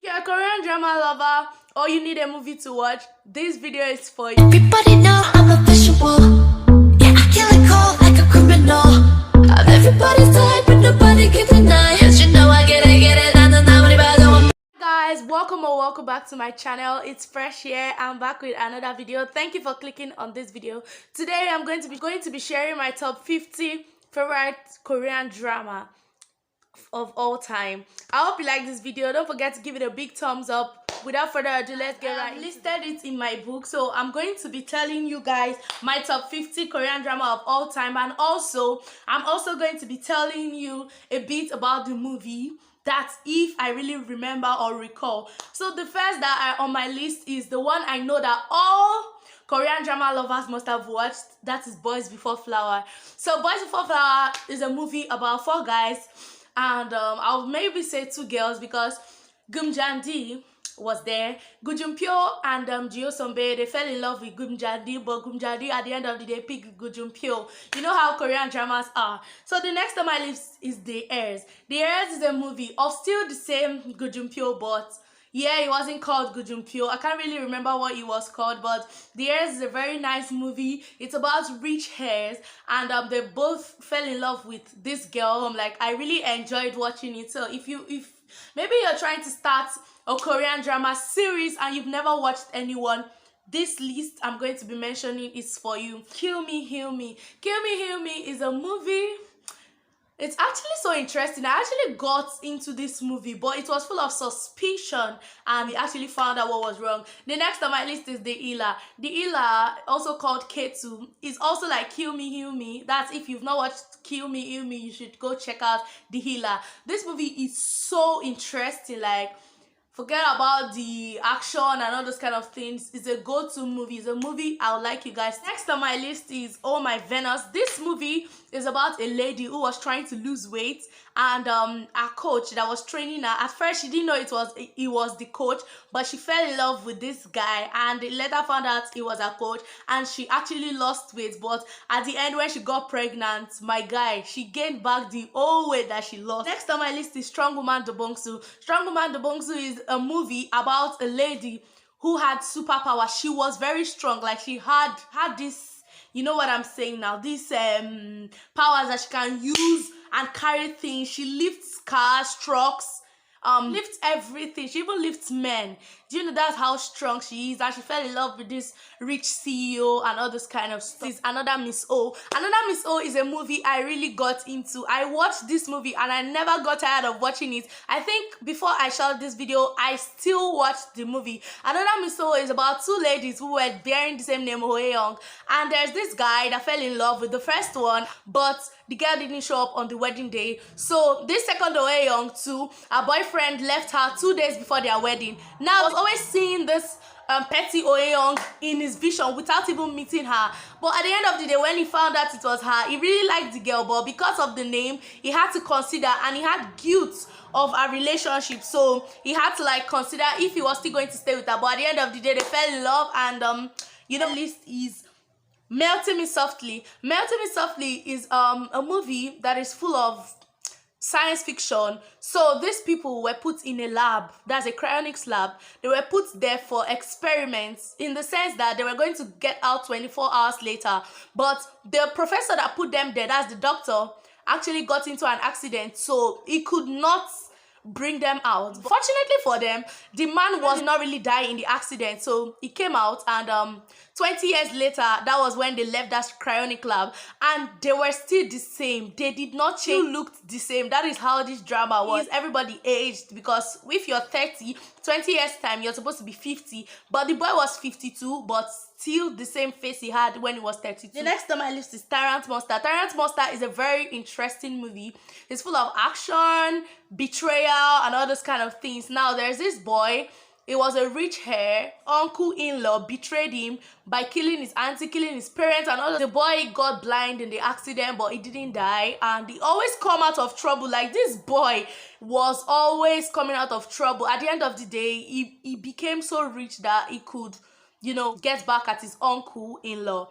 you're a Korean drama lover or you need a movie to watch, this video is for you. Everybody know I'm a visual. Yeah, I kill it cold like a criminal. I'm everybody's type, but nobody can deny. Yes, you know I get it, I don't know anybody. Guys, welcome back to my channel. It's Presh here. I'm back with another video. Thank you for clicking on this video. Today I'm going to be sharing my top 50 favorite Korean drama of all time. I hope you like this video. Don't forget to give it a big thumbs up. Without further ado, let's get right. I listed it in my book, so I'm going to be telling you guys my top 50 Korean drama of all time, and also I'm also going to be telling you a bit about the movie. That's if I really remember or recall. So the first that on my list is the one I know that all Korean drama lovers must have watched. That is Boys Before Flower. So Boys Before Flower is a movie about 4 guys, and I'll maybe say 2 girls because Gum Jandi was there. Gu Junpyo and Jio Sonbae, they fell in love with Gum Jandi, but Gum Jandi at the end of the day picked Gu Junpyo. You know how Korean dramas are. So the next on my list is The Heirs. The Heirs is a movie of still the same Gu Junpyo, but yeah, it wasn't called Gu Junpyo. I can't really remember what it was called, but The Heirs is a very nice movie. It's about rich heirs, and they both fell in love with this girl. I really enjoyed watching it. So if maybe you're trying to start a Korean drama series and you've never watched anyone, this list I'm going to be mentioning is for you. Kill Me, Heal Me. Kill Me, Heal Me is a movie. It's actually so interesting. I actually got into this movie, but it was full of suspicion, and we actually found out what was wrong. The next on my list is The Healer. The Healer, also called K2, is also like Kill Me, Heal Me. That's if you've not watched Kill Me, Heal Me, you should go check out The Healer. This movie is so interesting. Forget about the action and all those kind of things. It's a go-to movie. It's a movie I would like you guys. Next on my list is Oh My Venus. This movie is about a lady who was trying to lose weight, and a coach that was training her. At first, she didn't know it was the coach, but she fell in love with this guy, and they later found out it was a coach, and she actually lost weight. But at the end, when she got pregnant, my guy, she gained back the old weight that she lost. Next on my list is Strong Woman Do Bongsu. Strong Woman Do Bongsu is a movie about a lady who had superpower. She was very strong. She had this, you know what I'm saying now, these powers that she can use and carry things. She lifts cars, trucks, lifts everything. She even lifts men. Do you know that's how strong she is? And she fell in love with this rich CEO and all this kind of stuff. It's Another Miss O. Another Miss O is a movie I really got into. I watched this movie and I never got tired of watching it. I think before I shot this video, I still watched the movie. Another Miss O is about 2 ladies who were bearing the same name, Ho Young. And there's this guy that fell in love with the first one, but the girl didn't show up on the wedding day. So this second Ho Young too, her boyfriend left her 2 days before their wedding. Now I was always seeing this petty Young in his vision without even meeting her. But at the end of the day, when he found out it was her, he really liked the girl, but because of the name, he had to consider, and he had guilt of a relationship, so he had to consider if he was still going to stay with her. But at the end of the day, they fell in love, and the list is Melting Me Softly. Melting Me Softly is a movie that is full of science fiction. So these people were put in a lab, that's a cryonics lab. They were put there for experiments, in the sense that they were going to get out 24 hours later, but the professor that put them there, that's the doctor, actually got into an accident, so he could not bring them out. Fortunately for them, the man was not really dying in the accident, so he came out, and 20 years later, that was when they left that cryonic lab, and they were still the same. They did not change, looked the same. That is how this drama was. Everybody aged, because if you're 30, 20 years time, you're supposed to be 50, but the boy was 52, but still the same face he had when he was 32. The next on my list is Tyrant Monster. Tyrant Monster is a very interesting movie. It's full of action, betrayal, and all those kind of things. Now, there's this boy. It was a rich heir. Uncle-in-law betrayed him by killing his auntie, killing his parents, and all that. The boy got blind in the accident, but he didn't die, and he always come out of trouble. This boy was always coming out of trouble. At the end of the day, he became so rich that he could, get back at his uncle-in-law.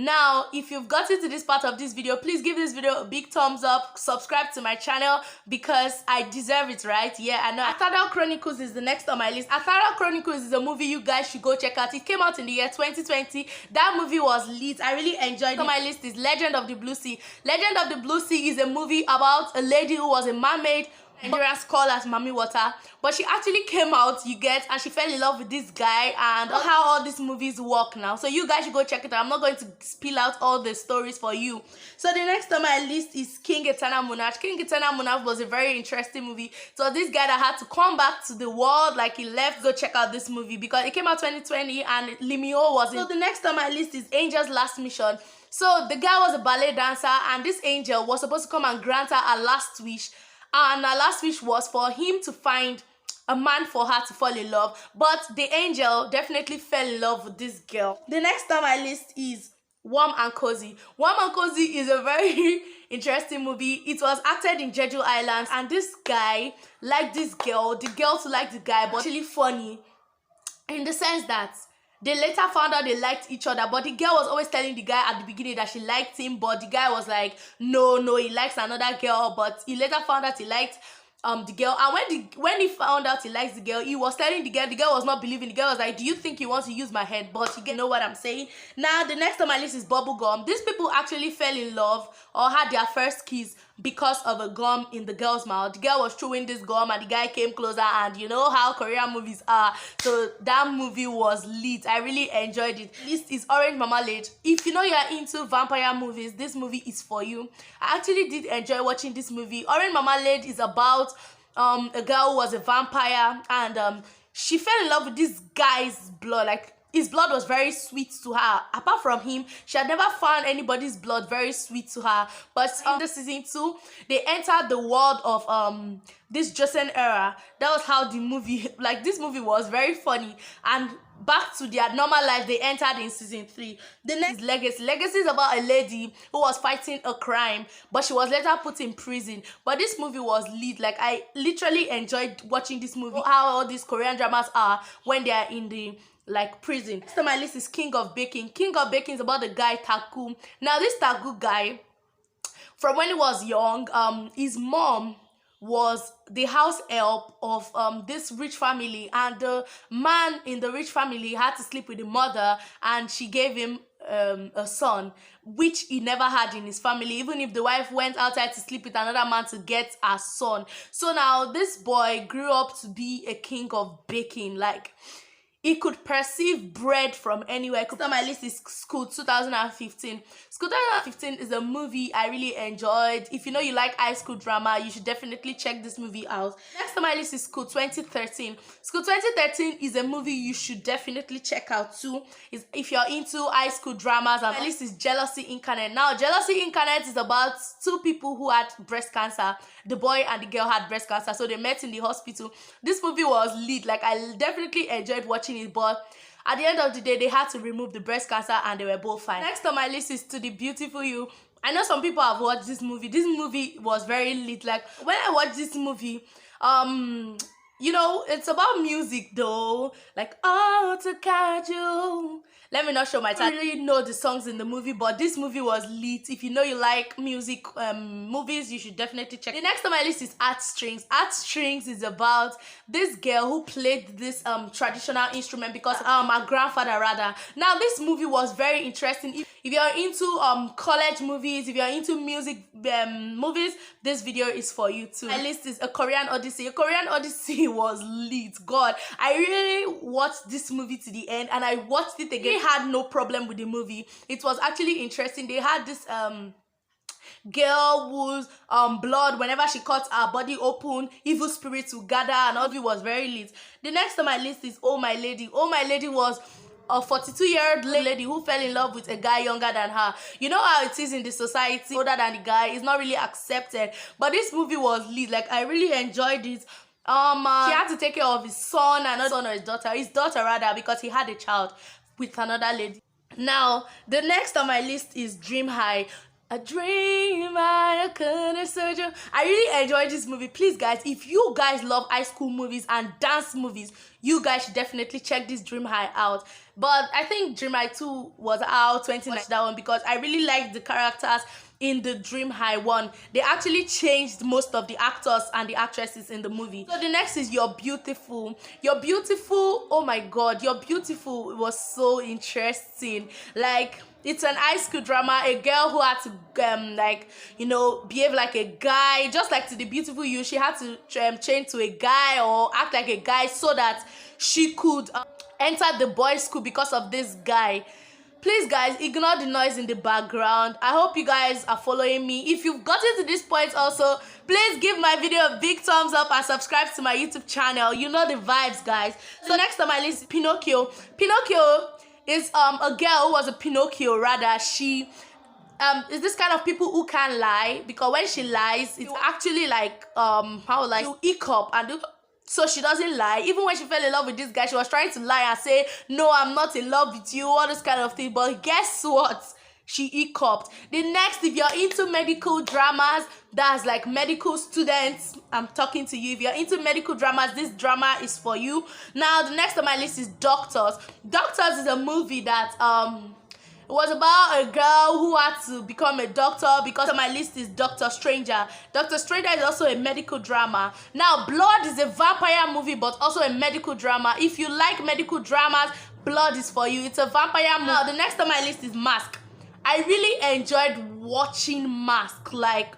Now, if you've gotten to this part of this video, please give this video a big thumbs up, subscribe to my channel because I deserve it, right? Yeah, I know. Atada Chronicles is the next on my list. Atada Chronicles is a movie you guys should go check out. It came out in the year 2020. That movie was lit. I really enjoyed it. On my list is Legend of the Blue Sea. Legend of the Blue Sea is a movie about a lady who was a mermaid, Nigerians call as Mami Water, but she actually came out, you get, and she fell in love with this guy, and how all these movies work now. So you guys should go check it out. I'm not going to spill out all the stories for you. So the next on my list is King Eternal Monarch. King Eternal Monarch was a very interesting movie. So this guy that had to come back to the world, like he left, go check out this movie because it came out 2020 and Limio was in. So the next on my list is Angel's Last Mission. So the guy was a ballet dancer, and this angel was supposed to come and grant her a last wish. And her last wish was for him to find a man for her to fall in love. But the angel definitely fell in love with this girl. The next on my list is Warm and Cozy. Warm and Cozy is a very interesting movie. It was acted in Jeju Islands, and this guy liked this girl. The girl to like the guy, but actually funny in the sense that they later found out they liked each other, but the girl was always telling the guy at the beginning that she liked him, but the guy was like, no, he likes another girl. But he later found out he liked the girl, and when he found out he likes the girl, he was telling the girl was not believing. The girl was like, do you think you want to use my head? But you know what I'm saying. Now the next on my list is Bubblegum. These people actually fell in love or had their first kiss because of a gum in the girl's mouth. The girl was chewing this gum and the guy came closer, and you know how Korean movies are, so that movie was lit. I really enjoyed it. This is Orange Marmalade. If you know you're into vampire movies, this movie is for you. I actually did enjoy watching this movie. Orange Marmalade is about a girl who was a vampire, and she fell in love with this guy's blood. Like, his blood was very sweet to her. Apart from him, she had never found anybody's blood very sweet to her. But in the season 2, they entered the world of this Joseon era. That was how the movie, like, this movie was very funny. And back to their normal life, they entered in season 3. The next is Legacy. Legacy is about a lady who was fighting a crime, but she was later put in prison. But this movie was lit. Like, I literally enjoyed watching this movie. How all these Korean dramas are when they are in the prison. Next on my list is King of Baking. King of Baking is about the guy Taku. Now this Taku guy, from when he was young, his mom was the house help of this rich family, and the man in the rich family had to sleep with the mother, and she gave him a son, which he never had in his family, even if the wife went outside to sleep with another man to get a son. So now this boy grew up to be a king of baking. Like, he could perceive bread from anywhere. On my list is School 2015. School 2015 is a movie I really enjoyed. If you know you like high school drama, you should definitely check this movie out. Next on my list is School 2013. School 2013 is a movie you should definitely check out too. If you're into high school dramas. And my list is Jealousy Incarnate. Now, Jealousy Incarnate is about two people who had breast cancer. The boy and the girl had breast cancer, so they met in the hospital. This movie was lit. Like, I definitely enjoyed watching it, but at the end of the day, they had to remove the breast cancer and they were both fine. Next on my list is To the Beautiful You. I know some people have watched this movie. This movie was very lit. Like, when I watched this movie, you know, it's about music though. Like, oh, to catch you. Let me not show my time. I really know the songs in the movie, but this movie was lit. If you know you like music movies, you should definitely check. The next on my list is Art Strings. Art Strings is about this girl who played this traditional instrument because my grandfather rather. Now this movie was very interesting. If you're into college movies, if you're into music movies, this video is for you too. My list is A Korean Odyssey. A Korean Odyssey was lit. God, I really watched this movie to the end, and I watched it again. Had no problem with the movie. It was actually interesting. They had this girl whose blood, whenever she cut her body open, evil spirits would gather, and all of it was very lit. The next on my list is Oh My Lady. Oh My Lady was a 42-year-old lady who fell in love with a guy younger than her. You know how it is in the society, older than the guy is not really accepted, but this movie was lit. Like, I really enjoyed it. He had to take care of his son, and not son or his daughter rather, because he had a child with another lady. Now, the next on my list is Dream High. A dream I couldn't search you. I really enjoyed this movie. Please, guys, if you guys love high school movies and dance movies, you guys should definitely check this Dream High out. But I think Dream High 2 was out 2019, that one, because I really liked the characters in the Dream High 1. They actually changed most of the actors and the actresses in the movie. So the next is You're Beautiful. You're Beautiful, oh my god, You're Beautiful was so interesting. Like, it's an high school drama, a girl who had to like, you know, behave like a guy, just like to the Beautiful You. She had to change to a guy or act like a guy so that she could enter the boys' school because of this guy. Please guys, ignore the noise in the background. I hope you guys are following me. If you've gotten to this point also, please give my video a big thumbs up and subscribe to my YouTube channel. You know the vibes, guys. So next on my list is Pinocchio. Pinocchio is a girl who was a Pinocchio, rather. She is this kind of people who can't lie, because when she lies, it's actually like how like you hiccup and do. So she doesn't lie. Even when she fell in love with this guy, she was trying to lie and say, no, I'm not in love with you, all this kind of thing. But guess what? She hiccuped. The next, if you're into medical dramas, that's like medical students, I'm talking to you. If you're into medical dramas, this drama is for you. Now, the next on my list is Doctors. Doctors is a movie that it was about a girl who had to become a doctor, because on my list is Doctor Stranger. Doctor Stranger is also a medical drama. Now, Blood is a vampire movie, but also a medical drama. If you like medical dramas, Blood is for you. It's a vampire movie. Now, the next on my list is Mask. I really enjoyed watching Mask. Like,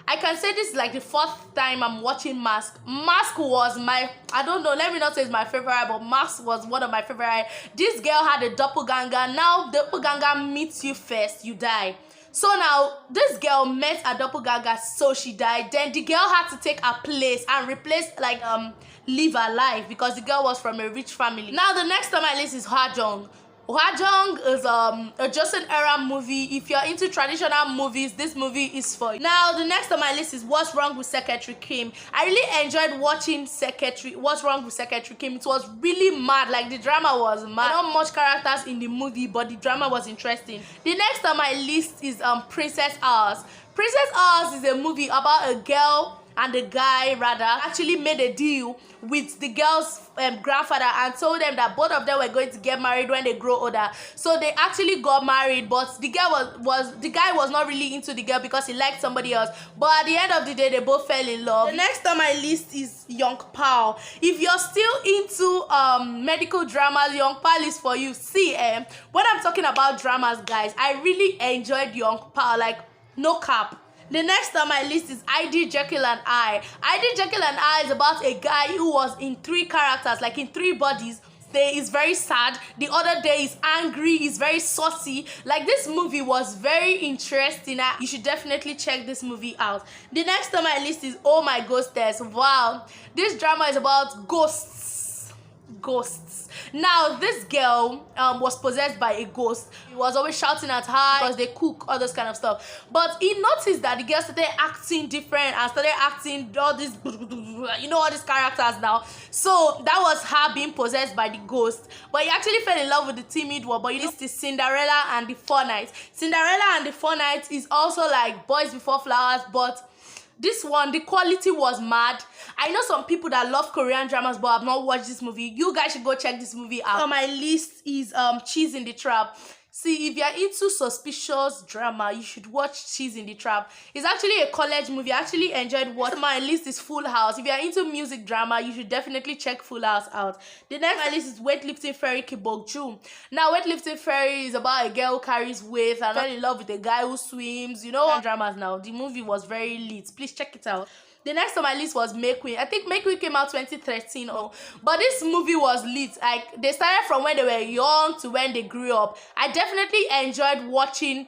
I can say this is like the fourth time I'm watching Mask. Mask was my, I don't know, let me not say it's my favorite, but Mask was one of my favorite. This girl had a doppelganger. Now, doppelganger meets you first, you die. So now, this girl met a doppelganger, so she died. Then the girl had to take her place and replace, like, live her life, because the girl was from a rich family. Now, the next on my list is Hwajong. Hwajong is a Joseon era movie. If you're into traditional movies, this movie is for you. Now, the next on my list is What's Wrong with Secretary Kim. I really enjoyed watching What's Wrong with Secretary Kim. It was really mad. Like, the drama was mad. Not much characters in the movie, but the drama was interesting. The next on my list is Princess Ours. Princess Ours is a movie about a girl and the guy, rather, actually made a deal with the girl's grandfather and told them that both of them were going to get married when they grow older. So they actually got married, but the girl the guy was not really into the girl because he liked somebody else. But at the end of the day, they both fell in love. The next on my list is Young Pao. If you're still into medical dramas, Young Pao is for you. See, when I'm talking about dramas, guys, I really enjoyed Young Pao, like, no cap. The next on my list is ID Jekyll and I. ID Jekyll and I is about a guy who was in 3 characters, like in 3 bodies. Day is very sad, the other day is angry, he's very saucy. Like, this movie was very interesting. You should definitely check this movie out. The next on my list is Oh My Ghostess. Wow, this drama is about ghosts. Now, this girl was possessed by a ghost. He was always shouting at her because they cook, all this kind of stuff. But he noticed that the girl started acting different and started acting all this, you know, all these characters now. So that was her being possessed by the ghost. But he actually fell in love with the timid one. But this is Cinderella and the Four Knights. Cinderella and the Four Knights is also like Boys Before Flowers, but this one, the quality was mad. I know some people that love Korean dramas but have not watched this movie. You guys should go check this movie out. On my list is Cheese in the Trap. See, if you're into suspicious drama, you should watch Cheese in the Trap. It's actually a college movie. I actually enjoyed what my list is Full House. If you're into music drama, you should definitely check Full House out. The next on my list is Weightlifting Fairy Kibokju. Now, Weightlifting Fairy is about a girl who carries weight and fell in love with a guy who swims. You know, dramas now. The movie was very lit. Please check it out. The next on my list was May Queen. I think May Queen came out 2013. But this movie was lit. Like, they started from when they were young to when they grew up. I definitely enjoyed watching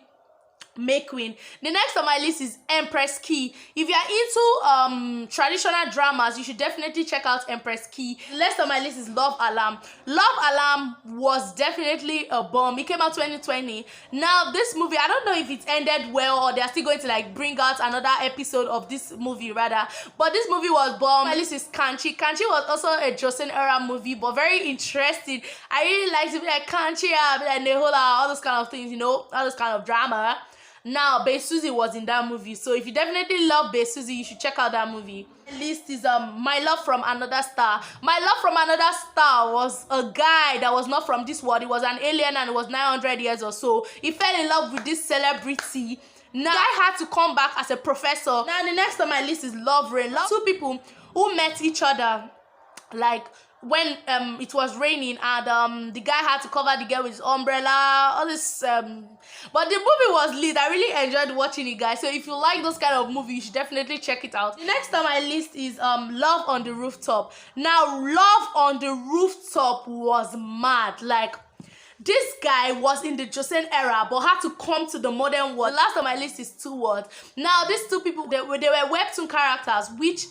May Queen. The next on my list is Empress Ki. If you're into traditional dramas, you should definitely check out Empress Ki. The next on my list is Love Alarm. Love Alarm was definitely a bomb. It came out 2020. Now, this movie, I don't know if it ended well or they're still going to like bring out another episode of this movie rather. But this movie was bomb. My list is Kanchi. Kanchi was also a Joseon era movie, but very interesting. I really liked to be like Kanchi, be like Nehola, all those kind of things, you know, all those kind of drama. Now Bae Suzy was in that movie, so if you definitely love Bae Suzy, you should check out that movie. The list is My Love from Another Star. My Love from Another Star was a guy that was not from this world. He was an alien and it was 900 years or so. He fell in love with this celebrity. Now I had to come back as a professor. Now the next on my list is Love Rain. Two people who met each other like when it was raining, and the guy had to cover the girl with his umbrella, all this but the movie was lit. I really enjoyed watching it, guys. So if you like those kind of movies, you should definitely check it out. The next on my list is Love on the Rooftop. Now Love on the Rooftop was mad. Like, this guy was in the Joseon era but had to come to the modern world. The last on my list is Two Words. Now these two people, they were webtoon characters, which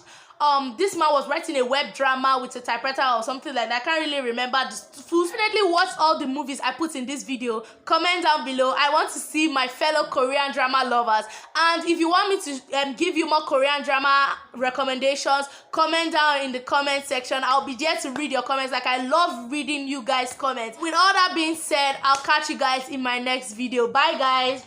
this man was writing a web drama with a typewriter or something like that. I can't really remember the full. Definitely watch all the movies I put in this video. Comment down below. I want to see my fellow Korean drama lovers, and if you want me to give you more Korean drama recommendations, comment down in the comment section. I'll be there to read your comments. Like, I love reading you guys' comments. With all that being said, I'll catch you guys in my next video. Bye guys.